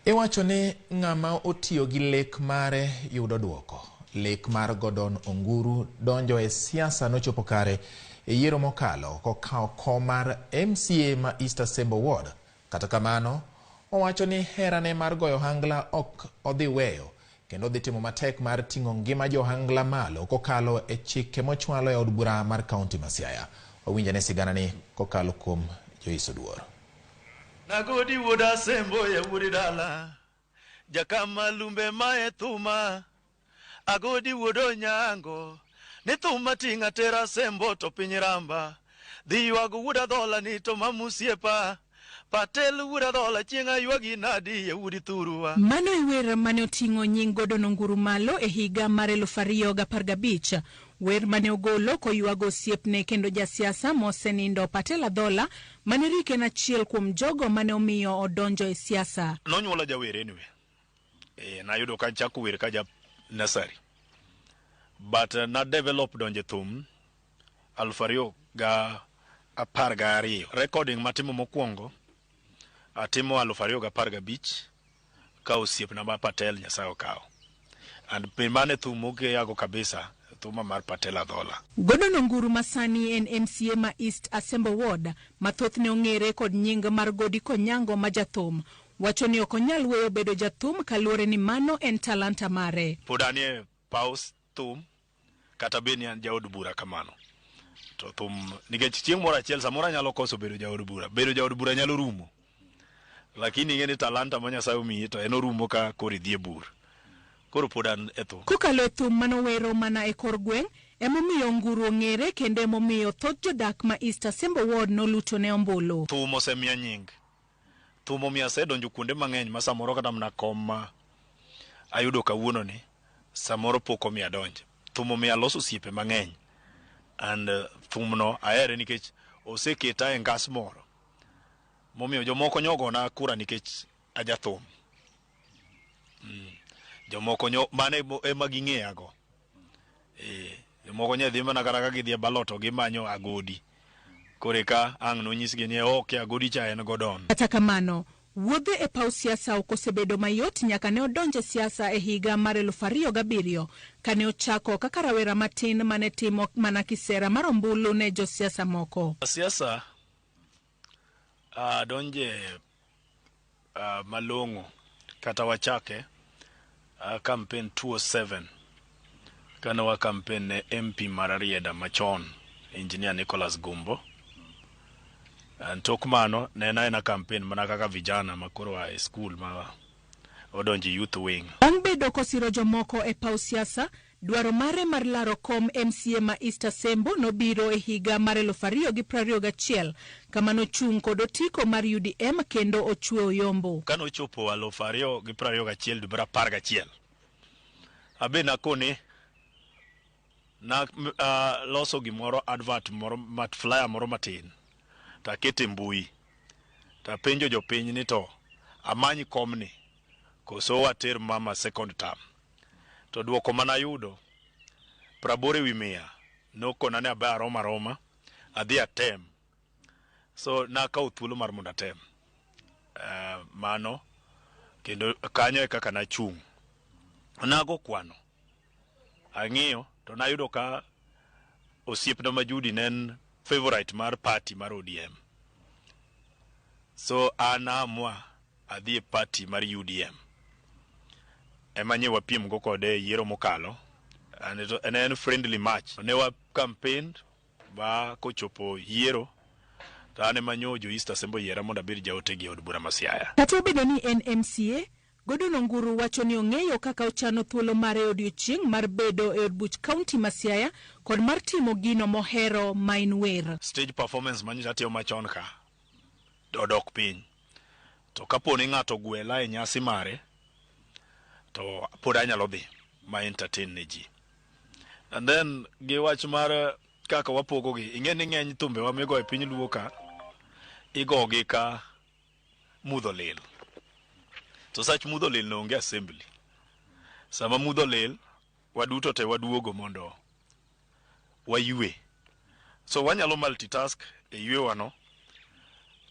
Iwacho ni ng'ama otiyo gi lek mare yudo duoko. Lek mar Gordon Onguuru donjo e siasa nochopo kare e yiero mokalo kokao kom mar MCA ma East Asembo Ward. Kata kamano, owacho ni herane mar goyo hangla ok odhi weyo kendo odhi timo matek mar ting'o ngima johangla malo kokalo e chike mochwalo e od bura mar kaunti ma Siaya. Owinjane sigana ni kokalo kuom Joiso Duor. Nagodi wuoda sembo ya wuri dala jakama lumbe mae thuma agodi wuodo Onyango ni thuma tinga tera sembo to piny ramba dhi yuago wuoda dhola ni to mamusiepa patel wuoda dhola chieng'a yuagi nadi ya wuri thurua. Mano e wer mane oting'o nying Gordon Onguuru malo e higa mar 2015. Wer mane ogolo koyuago osiepne kendo jasiasa mosenindo Patel Adhola mane rike na chiel kuom jogo mane omiyo odonjo e siasa. Nonyuola jawer anyway. Nayudo ka chako wer ka ja nasari. But na develop donje thum 2012. Recording matimo mokwongo atimo 2015 ka osiep na Patel Nyasaye okawo. And mane thum moke yago kabisa thuma mar Patel Adhola. Gordon Onguuru masani en MCA ma East Asembo Ward mathoth ne ong'ere kod nying mar Onguuru Onyango ma jathum. Wacho ni ok onyal weyo bedo jathum kaluwore ni mano en talanta mare. Podanie paus thum kata beni an jaod bura kamano. To thum nikech chieng' moro achiel samoro nyalo koso bedo jaod bura. Bedo jaod bura nyalo rumo. Lakini ng'eni talanta ma Nyasaye omiyi to en orumo ka kori dhi e bur. Koro podan eto. Kokalo e thum manowero mana e kor gweng' emomiyo Onguuru ong'ere kendo emomiyo thoth jodak ma East Asembo Ward noluto ne ombulu. Thum osemiya nying. Thum omiyo asedonjo kuonde mang'eny ma samoro kata mana kom ma ayudo kawuono ni samoro pok omiyo adonjo. Thum omiyo aloso osiepe mang'eny. And thum no ahere nikech oseketa e ngas moro. Momiyo jomoko nyogona kura nikech ajathum. Jomoko mane ema ging'eya go. Jomoko nyadhi mana kata gidhi e baloto gimanyo agodi. Koreka ang' nonyisgi ni ok agodi cha en Gordon. Kata kamano, wuodhe e paw siasa ok osebedo mayot nyaka ne odonje siasa e higa mar 2007 kane ochako kaka rawera matin mane timo mana kisera mar ombulu ne josiasa moko. Siasa donje malong'o kata wachake campaign 207 kana wa campaign ne MP Mararieda machon engineer Nicholas Gumbo. Tok ne na campaign mana kaka vijana makoro wa e school ma odonji youth wing. Bang' bedo kosiro jomoko e paw siasa, dwaro mare mar laro kom MCA ma East Asembo nobiro e higa mar 2021 kama nochung' kod otiko mar UDM kendo ochwe oyombo. Kano ochopo 2021 dwe mar 11 abe nakone na loso gimoro advert moro mat flyer moro matin ta kete mbui ta penjo jopiny ni to amanyi komni koso water mama second term. To duoko mana yudo 80,100 nokona ne aba roma adhi atem. So nakawo thuolo mar mondo atem mano kendo kanyo e kaka nachung'. Nago kwano ang'iyo to nayudo ka osiepna Majudi nen favorite mar party mar ODM. So anamwa adhi e party mar UDM. Emanye wapiem go kode yiero mokalo. And en friendly match. Ne wa campaign ba kochopo yiero to ane manyo jo East Asembo yiera mondo abed jaote gi od bura ma Siaya. Kata obedo ni en MCA, Gordon Onguuru wacho ni ong'eyo kaka ochano thuolo mare odiochieng' mar bedo e od buch kaunti ma Siaya kod mar timo gino mohero main wer. Stage performance manyita tiyo machon ka dodok piny. To kapo ni ng'ato gwela e nyasi mare to pod anyalo dhi ma entertain ne ji. And then gi wach mar kaka wapogo gi ing'e ni ng'eny thumbe wa migo e piny luo ka igogi ka mudho lil. To sach mudho lil no onge assembly. Sama mudho lil waduto te waduogo mondo wayue. So wanyalo multitask e yue wano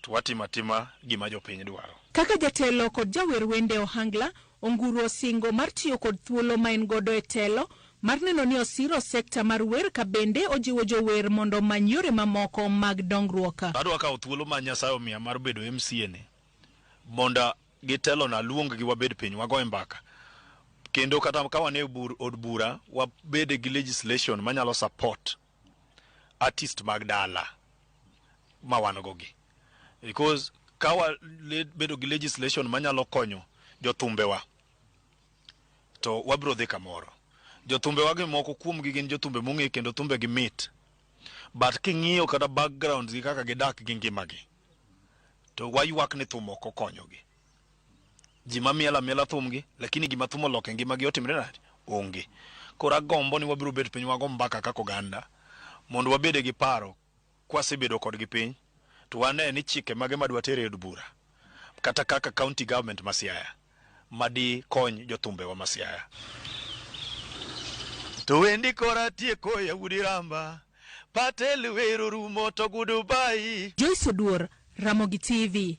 to watimatima gima jopiny dwaro. Kaka jatelo kod jawer wende ohangla, Onguuru osingo mar tiyo kod thuolo ma en godo e telo mar neno ni osiro sekta mar wer ka bende ojiwo jower mondo many yore mamoko mag dongruok. Adwa kawo thuolo ma Nyasaye omiya mar bedo MCA ne mondo gitelo na luong gi wabed piny wago mbaka. Kendo kata ka wane od bura wabed gi legislation manyalo support artist mag dala ma wan gogi. Because kawa bedo gi legislation manyalo konyo jothumbewa to wabro dhi kamoro. Jothumbewa gi moko kuom gi gin jothumbe mong'e kendo thumbe gi mit, but king'iyo kada background gi kaka gidak gi ngimagi to waywak ni thum ok okonyogi. Ji miela thumgi lakini gima thum oloke ngimagi otimre nade onge. Kora gombo ni wabiro bet piny wago mbaka kako ganda mondo wabede gi paro kwasebedo kod gi piny to wane ni chike mage madwa tere od bura kata kaka county government ma Siaya madi kony jothumbe wa ma Siaya. To wendi kora tieko ya udiramba patel wero rumo to gudubai. Joyce Oduor, Ramogi TV.